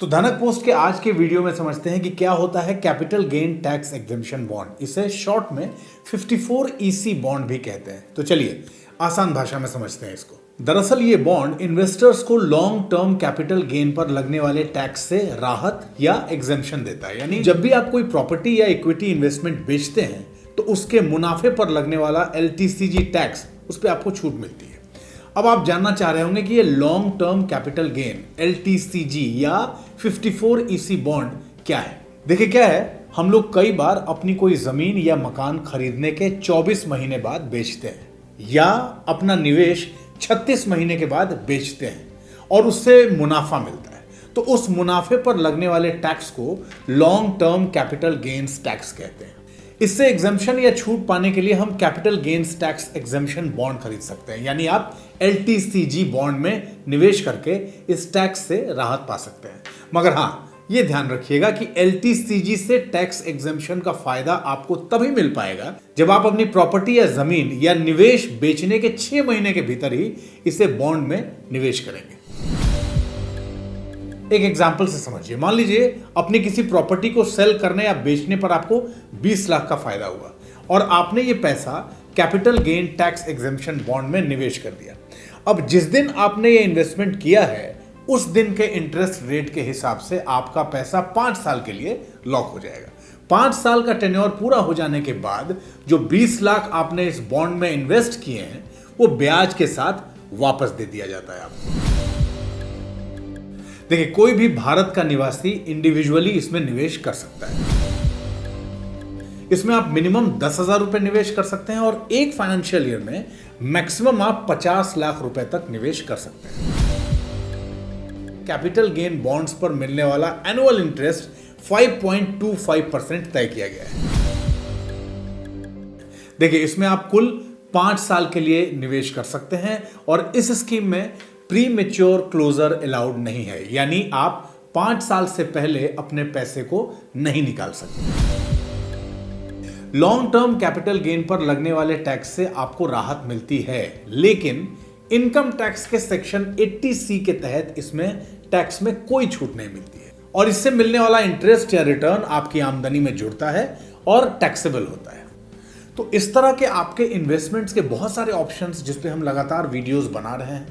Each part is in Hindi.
तो धनक पोस्ट के आज के वीडियो में समझते हैं कि क्या होता है capital gain tax exemption bond. इसे शॉर्ट में 54EC बॉन्ड भी कहते हैं। तो चलिए आसान भाषा में समझते हैं इसको। दरअसल ये बॉन्ड इन्वेस्टर्स को लॉन्ग टर्म कैपिटल गेन पर लगने वाले टैक्स से राहत या एग्जेम्पशन देता है। यानी जब भी आप कोई प्रॉपर्टी या इक्विटी इन्वेस्टमेंट बेचते हैं तो उसके मुनाफे पर लगने वाला LTCG टैक्स, उस पर आपको छूट मिलती है। अब आप जानना चाह रहे होंगे कि ये long term capital gain LTCG या 54EC बॉन्ड क्या है। देखिए क्या है, हम लोग कई बार अपनी कोई जमीन या मकान खरीदने के 24 महीने बाद बेचते हैं या अपना निवेश 36 महीने के बाद बेचते हैं और उससे मुनाफा मिलता है। तो उस मुनाफे पर लगने वाले टैक्स को long term capital gains tax कहते हैं। इससे एग्जेम्पशन या छूट पाने के लिए हम capital gains tax exemption bond खरीद सकते हैं। यानी आप LTCG बॉन्ड में निवेश करके इस टैक्स से राहत पा सकते हैं। मगर हाँ, ये ध्यान रखिएगा कि LTCG से टैक्स एग्जेम्पशन का फायदा आपको तभी मिल पाएगा जब आप अपनी प्रॉपर्टी या जमीन या निवेश बेचने के 6 महीने के भीतर ही इसे बॉन्ड में निवेश करेंगे। एक एग्जाम्पल से समझिए। मान लीजिए अपनी किसी प्रॉपर्टी को सेल करने या बेचने पर आपको 20 लाख का फायदा हुआ और आपने ये पैसा capital gain tax exemption bond में निवेश कर दिया। अब जिस दिन आपने ये इन्वेस्टमेंट किया है उस दिन के इंटरेस्ट रेट के हिसाब से आपका पैसा 5 साल के लिए लॉक हो जाएगा। 5 साल का टेन्योर पूरा हो जाने के बाद जो 20 लाख आपने इस बॉन्ड में इन्वेस्ट किए हैं वो ब्याज के साथ वापस दे दिया जाता है आपको। देखिए, कोई भी भारत का निवासी इंडिविजुअली इसमें निवेश कर सकता है। इसमें आप मिनिमम 10,000 रुपए निवेश कर सकते हैं और एक फाइनेंशियल ईयर में मैक्सिमम आप 50 लाख रुपए तक निवेश कर सकते हैं। कैपिटल गेन बॉन्ड्स पर मिलने वाला एनुअल इंटरेस्ट 5.25% तय किया गया है। देखिए, इसमें आप कुल 5 साल के लिए निवेश कर सकते हैं और इस स्कीम में प्री मैच्योर क्लोजर अलाउड नहीं है। यानी आप 5 साल से पहले अपने पैसे को नहीं निकाल सकते। लॉन्ग टर्म कैपिटल गेन पर लगने वाले टैक्स से आपको राहत मिलती है, लेकिन इनकम टैक्स के सेक्शन 80C के तहत इसमें टैक्स में कोई छूट नहीं मिलती है और इससे मिलने वाला इंटरेस्ट या रिटर्न आपकी आमदनी में जुड़ता है और टैक्सेबल होता है। तो इस तरह के आपके इन्वेस्टमेंट्स के बहुत सारे ऑप्शंस जिस पे हम लगातार वीडियोस बना रहे हैं।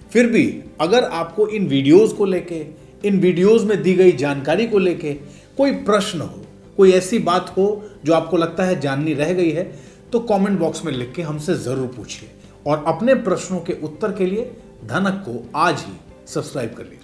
फिर भी अगर आपको इन वीडियोस को लेके, इन वीडियोस में दी गई जानकारी को लेके कोई प्रश्न हो, कोई ऐसी बात हो जो आपको लगता है जाननी रह गई है, तो कमेंट बॉक्स में लिख के हमसे जरूर पूछिए और अपने प्रश्नों के उत्तर के लिए धनक को आज ही सब्सक्राइब कर लीजिए।